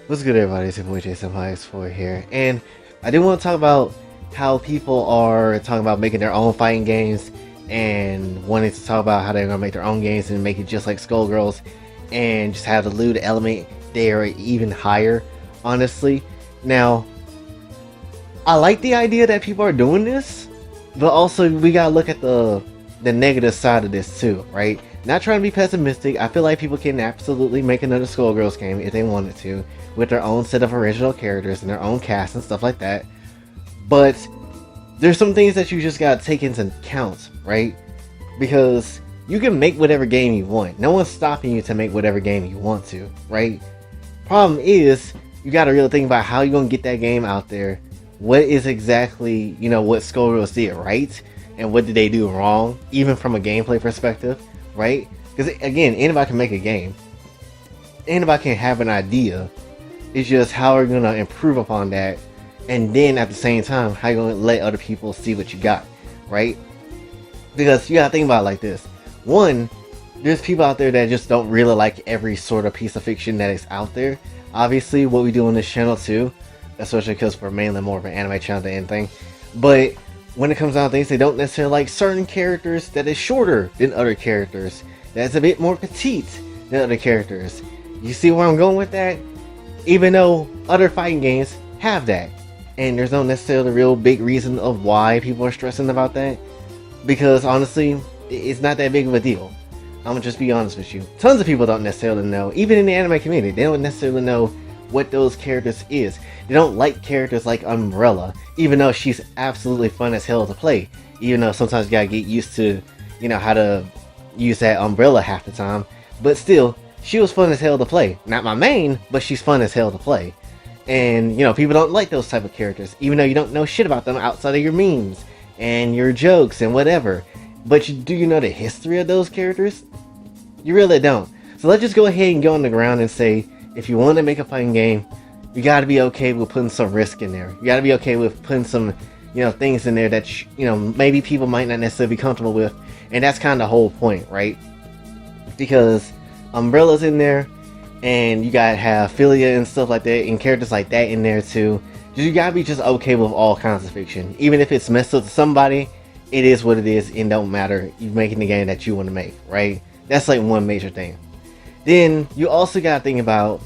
What's good, everybody? It's your boy Jason X4 here, and I do want to talk about how people are talking about making their own fighting games and wanting to talk about how they're gonna make their own games and make it just like Skullgirls and just have the loot element there even higher. Honestly, now I like the idea that people are doing this, but also we gotta look at the negative side of this too, right? Not trying to be pessimistic. I feel like people can absolutely make another Skullgirls game if they wanted to, with their own set of original characters and their own cast and stuff like that. But there's some things that you just gotta take into account, right? Because you can make whatever game you want. No one's stopping you to make whatever game you want to, right? Problem is, you gotta really think about how you're gonna get that game out there. What is exactly, what Skullgirls did right, and what did they do wrong, even from a gameplay perspective, right? Because again, anybody can make a game. Anybody can have an idea. It's just how are you gonna improve upon that, and then at the same time, how you gonna let other people see what you got, right? Because you gotta think about it like this. One, there's people out there that just don't really like every sort of piece of fiction that is out there. Obviously, what we do on this channel too, especially because we're mainly more of an anime channel than anything. But when it comes down to things, they don't necessarily like certain characters that is shorter than other characters, that's a bit more petite than other characters. You see where I'm going with that? Even though other fighting games have that, and there's no necessarily real big reason of why people are stressing about that, because honestly, it's not that big of a deal. I'm gonna just be honest with you. Tons of people don't necessarily know, even in the anime community, they don't necessarily know what those characters is. They don't like characters like Umbrella, even though she's absolutely fun as hell to play. Even though sometimes you gotta get used to, how to use that umbrella half the time. But still, she was fun as hell to play. Not my main, but she's fun as hell to play. And, people don't like those type of characters, even though you don't know shit about them outside of your memes and your jokes and whatever. But do you know the history of those characters? You really don't. So let's just go ahead and go on the ground and say, if you want to make a fighting game, you got to be okay with putting some risk in there. You got to be okay with putting some, things in there that, maybe people might not necessarily be comfortable with. And that's kind of the whole point, right? Because Umbrella's in there, and you got to have Philia and stuff like that, and characters like that in there too. You got to be just okay with all kinds of fiction. Even if it's messed up to somebody, it is what it is, and don't matter. You're making the game that you want to make, right? That's like one major thing. Then you also got to think about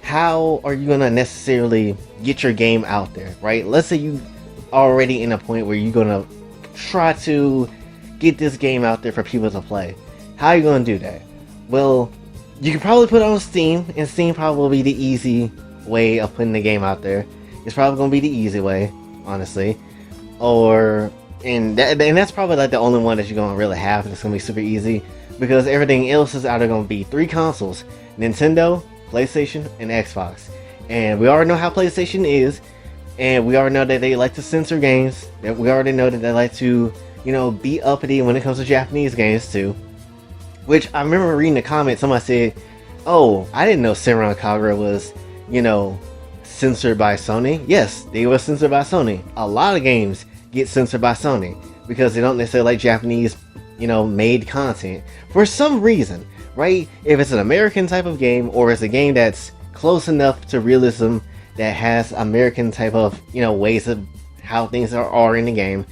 how are you going to necessarily get your game out there, right? Let's say you already in a point where you're going to try to get this game out there for people to play. How are you going to do that? Well, you can probably put it on Steam, and Steam probably will be the easy way of putting the game out there. It's probably going to be the easy way, honestly. And that's probably like the only one that you're going to really have that's going to be super easy. Because everything else is either going to be 3 consoles: Nintendo, PlayStation, and Xbox. And we already know how PlayStation is, and we already know that they like to censor games. That we already know that they like to, be uppity when it comes to Japanese games too. Which I remember reading the comments, somebody said, "Oh, I didn't know Senran Kagura was, censored by Sony." Yes, they were censored by Sony. A lot of games get censored by Sony because they don't necessarily like Japanese made content for some reason, right? If it's an American type of game, or it's a game that's close enough to realism that has American type of ways of how things are in the game,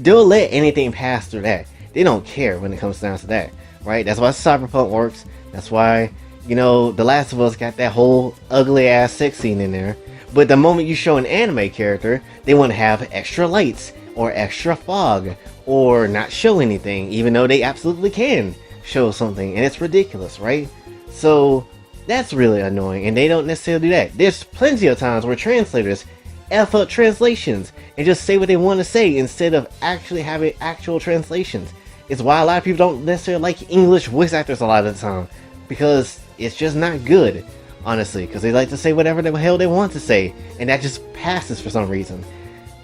they'll let anything pass through that. They don't care when it comes down to that, right? That's why Cyberpunk works. That's why The Last of Us got that whole ugly ass sex scene in there. But the moment you show an anime character, they want to have extra lights or extra fog, or not show anything, even though they absolutely can show something, and it's ridiculous, right? So that's really annoying, and they don't necessarily do that. There's plenty of times where translators F up translations and just say what they want to say instead of actually having actual translations. It's why a lot of people don't necessarily like English voice actors a lot of the time, because it's just not good, honestly, because they like to say whatever the hell they want to say, and that just passes for some reason.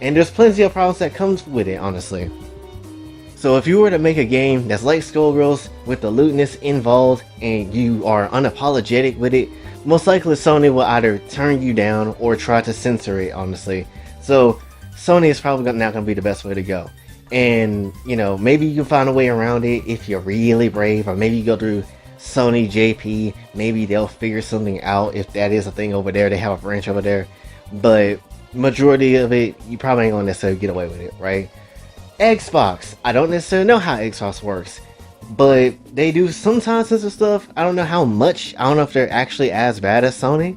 And there's plenty of problems that comes with it, honestly. So if you were to make a game that's like Skullgirls with the lootness involved, and you are unapologetic with it, most likely Sony will either turn you down or try to censor it, honestly. So Sony is probably not going to be the best way to go. And, maybe you can find a way around it if you're really brave, or maybe you go through Sony JP, maybe they'll figure something out if that is a thing over there. They have a branch over there, but majority of it, you probably ain't gonna necessarily get away with it, right? Xbox, I don't necessarily know how Xbox works, but they do sometimes censor stuff. I don't know how much. I don't know if they're actually as bad as Sony,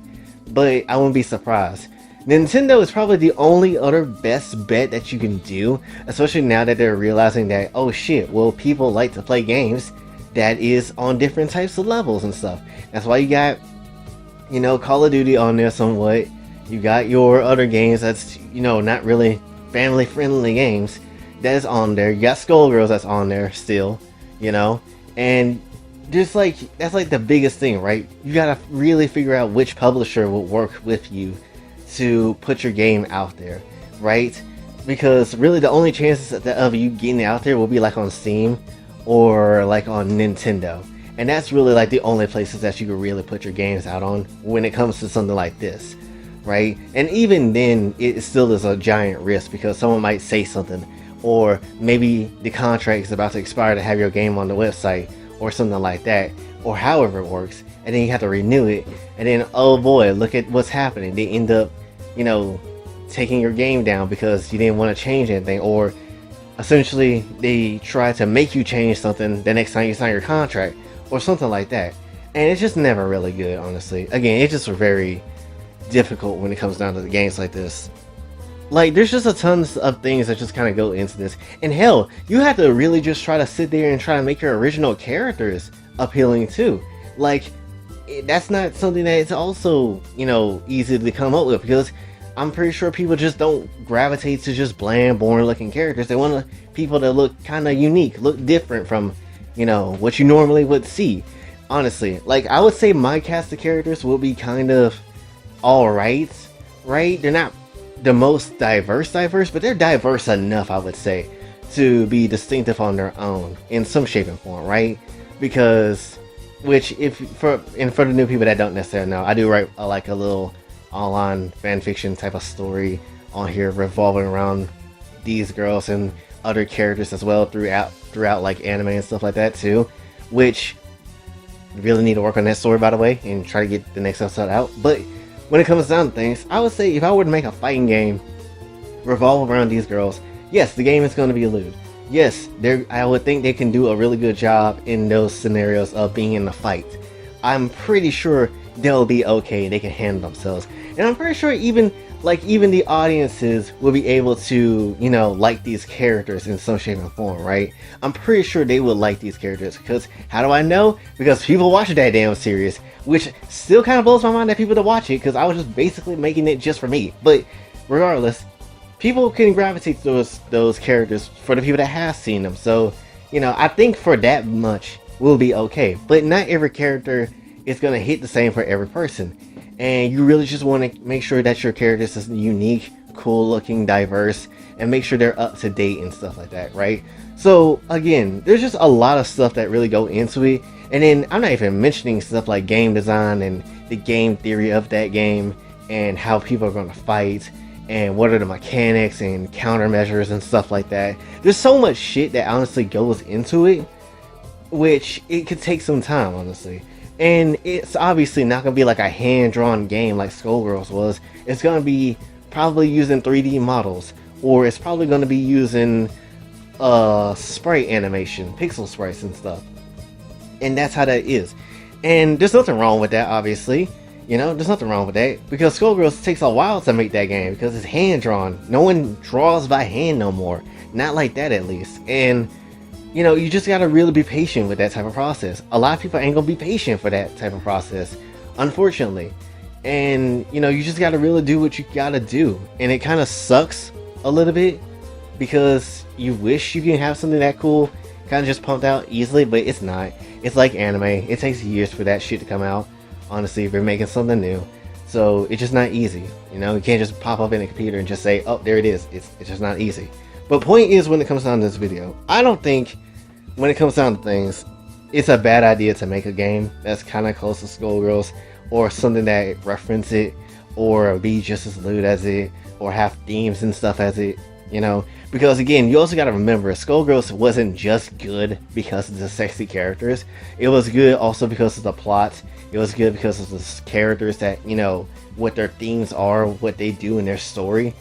but I wouldn't be surprised. Nintendo is probably the only other best bet that you can do, especially now that they're realizing that, oh shit, well, people like to play games that is on different types of levels and stuff. That's why you got, Call of Duty on there somewhat. You got your other games that's, not really family friendly games that is on there. You got Skullgirls that's on there still, and just like, that's like the biggest thing, right? You gotta really figure out which publisher will work with you to put your game out there, right? Because really the only chances of you getting it out there will be like on Steam or like on Nintendo, and that's really like the only places that you can really put your games out on when it comes to something like this, right? And even then it still is a giant risk because someone might say something, or maybe the contract is about to expire to have your game on the website or something like that, or however it works, and then you have to renew it, and then oh boy, look at what's happening. They end up taking your game down because you didn't want to change anything, or essentially they try to make you change something the next time you sign your contract or something like that. And it's just never really good, honestly. Again, it's just very difficult when it comes down to the games like this. Like, there's just a tons of things that just kind of go into this, and hell, you have to really just try to sit there and try to make your original characters appealing too. Like, that's not something that is also, easy to come up with, because I'm pretty sure people just don't gravitate to just bland, boring looking characters. They want people that look kind of unique, look different from, what you normally would see. Honestly, like, I would say my cast of characters will be kind of alright, right? They're not the most diverse, but they're diverse enough, I would say, to be distinctive on their own in some shape and form, right? Because, for the new people that don't necessarily know, I do write like a little online fan fiction type of story on here revolving around these girls and other characters as well throughout like anime and stuff like that too, which really need to work on that story, by the way, and try to get the next episode out. But when it comes down to things, I would say if I were to make a fighting game revolve around these girls, yes, the game is going to be lewd. Yes, I would think they can do a really good job in those scenarios of being in the fight. I'm pretty sure they'll be okay, they can handle themselves. And I'm pretty sure even the audiences will be able to, like these characters in some shape and form, right? I'm pretty sure they will like these characters, because how do I know? Because people watch that damn series, which still kind of blows my mind that people to watch it, because I was just basically making it just for me. But regardless, people can gravitate to those characters for the people that have seen them. So, I think for that much we'll be okay. But not every character is going to hit the same for every person. And you really just want to make sure that your characters is unique, cool looking, diverse, and make sure they're up to date and stuff like that, right? So again, there's just a lot of stuff that really go into it. And then I'm not even mentioning stuff like game design and the game theory of that game and how people are going to fight and what are the mechanics and countermeasures and stuff like that. There's so much shit that honestly goes into it, which it could take some time, honestly. And it's obviously not going to be like a hand-drawn game like Skullgirls was. It's going to be probably using 3D models, or it's probably going to be using sprite animation, pixel sprites and stuff. And that's how that is. And there's nothing wrong with that, obviously. There's nothing wrong with that, because Skullgirls takes a while to make that game because it's hand-drawn. No one draws by hand no more. Not like that, at least. And you just gotta really be patient with that type of process. A lot of people ain't gonna be patient for that type of process, unfortunately. And you just gotta really do what you gotta do. And it kind of sucks a little bit, because you wish you can have something that cool kind of just pumped out easily, but it's not. It's like anime. It takes years for that shit to come out, honestly, if you're making something new. So it's just not easy. You can't just pop up in a computer and just say, oh, there it is. It's just not easy. But point is, when it comes down to this video, I don't think, when it comes down to things, it's a bad idea to make a game that's kind of close to Skullgirls, or something that reference it, or be just as lewd as it, or have themes and stuff as it, Because again, you also got to remember, Skullgirls wasn't just good because of the sexy characters. It was good also because of the plot. It was good because of the characters that, what their themes are, what they do in their story.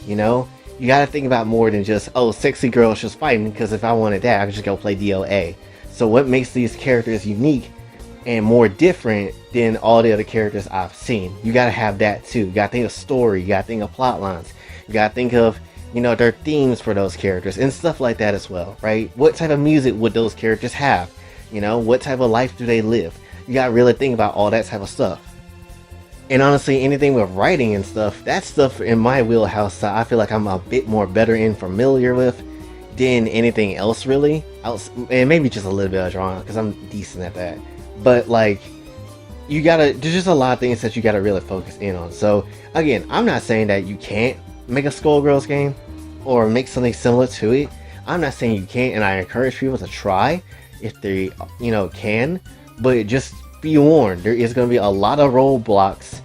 You got to think about more than just, oh, sexy girls just fighting, because if I wanted that, I could just go play DOA. So what makes these characters unique and more different than all the other characters I've seen? You got to have that too. You got to think of story. You got to think of plot lines. You got to think of their themes for those characters and stuff like that as well, right? What type of music would those characters have? What type of life do they live? You gotta really think about all that type of stuff. And honestly, anything with writing and stuff, that stuff in my wheelhouse, I feel like I'm a bit more better and familiar with than anything else really. And maybe just a little bit of drawing, because I'm decent at that. But like, there's just a lot of things that you gotta really focus in on. So again, I'm not saying that you can't make a Skullgirls game or make something similar to it. I'm not saying you can't, and I encourage people to try if they can, but just be warned, there is going to be a lot of roadblocks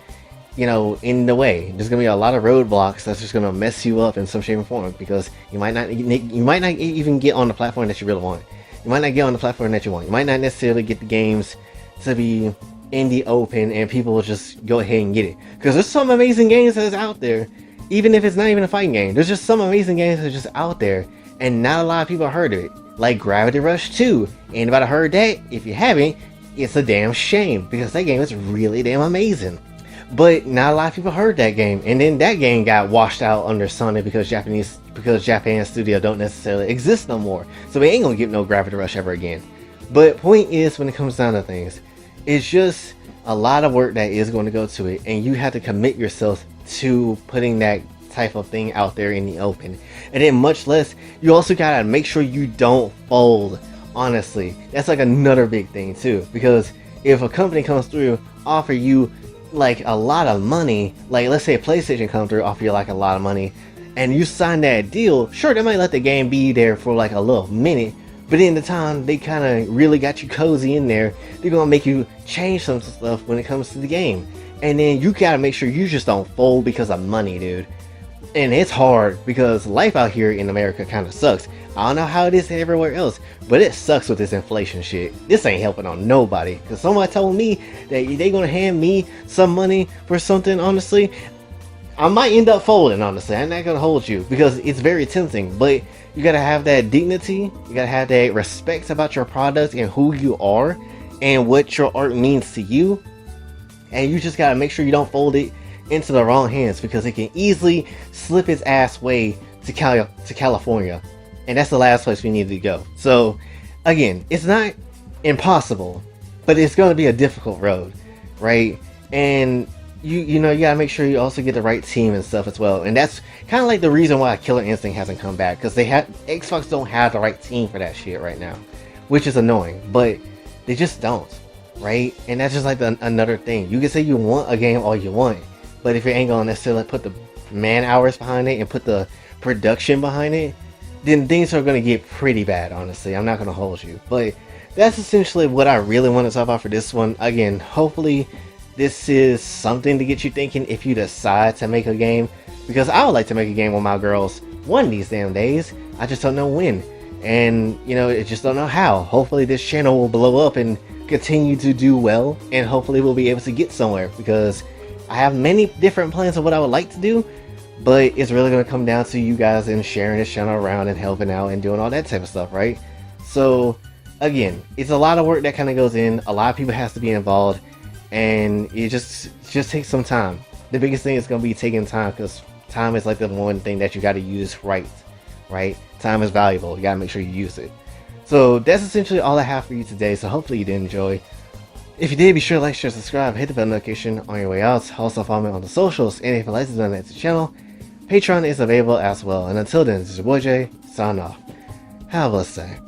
in the way. There's going to be a lot of roadblocks that's just going to mess you up in some shape or form, because you might not even get on the platform that you really want. You might not get on the platform that you want. You might not necessarily get the games to be in the open and people will just go ahead and get it, because there's some amazing games that's out there. Even if it's not even a fighting game, there's just some amazing games that are just out there, and not a lot of people heard of it. Like Gravity Rush 2. Anybody heard that? If you haven't, it's a damn shame, because that game is really damn amazing. But not a lot of people heard that game, and then that game got washed out under Sony because Japan studio don't necessarily exist no more. So we ain't gonna get no Gravity Rush ever again. But point is, when it comes down to things, it's just a lot of work that is going to go to it, and you have to commit yourself to putting that type of thing out there in the open. And then much less, you also gotta make sure you don't fold. Honestly, that's like another big thing too, because if a company comes through, offer you like a lot of money, like let's say a PlayStation comes through, offer you like a lot of money, and you sign that deal, sure, they might let the game be there for like a little minute, but in the time they kind of really got you cozy in there, they're gonna make you change some stuff when it comes to the game. And then you gotta make sure you just don't fold because of money, dude. And it's hard, because life out here in America kind of sucks. I don't know how it is everywhere else, but it sucks with this inflation shit. This ain't helping on nobody, because somebody told me that they gonna hand me some money for something. Honestly, I might end up folding. Honestly, I'm not gonna hold you, because it's very tempting, but you gotta have that dignity, you gotta have that respect about your product and who you are and what your art means to you. And you just gotta make sure you don't fold it into the wrong hands, because it can easily slip its ass way to California, and that's the last place we need to go. So again, it's not impossible, but it's going to be a difficult road, right? And you gotta make sure you also get the right team and stuff as well. And that's kind of like the reason why Killer Instinct hasn't come back, because Xbox don't have the right team for that shit right now, which is annoying, but they just don't, right? And that's just like another thing. You can say you want a game all you want, but if you ain't gonna necessarily put the man hours behind it and put the production behind it, then things are gonna get pretty bad, honestly. I'm not gonna hold you. But that's essentially what I really want to talk about for this one. Again, hopefully this is something to get you thinking if you decide to make a game, because I would like to make a game with my girls one of these damn days. I just don't know when, and I just don't know how. Hopefully this channel will blow up and continue to do well, and hopefully we'll be able to get somewhere, because I have many different plans of what I would like to do, but it's really going to come down to you guys and sharing this channel around and helping out and doing all that type of stuff, right? So again, it's a lot of work that kind of goes in. A lot of people has to be involved, and it just takes some time. The biggest thing is going to be taking time, because time is like the one thing that you got to use right? Time is valuable. You got to make sure you use it. So that's essentially all I have for you today. So hopefully you did enjoy. If you did, be sure to like, share, subscribe, hit the bell notification on your way out. Also follow me on the socials, and if you'd like to donate to the channel, Patreon is available as well. And until then, this is your boy Jay, signing off. Have a blessed day.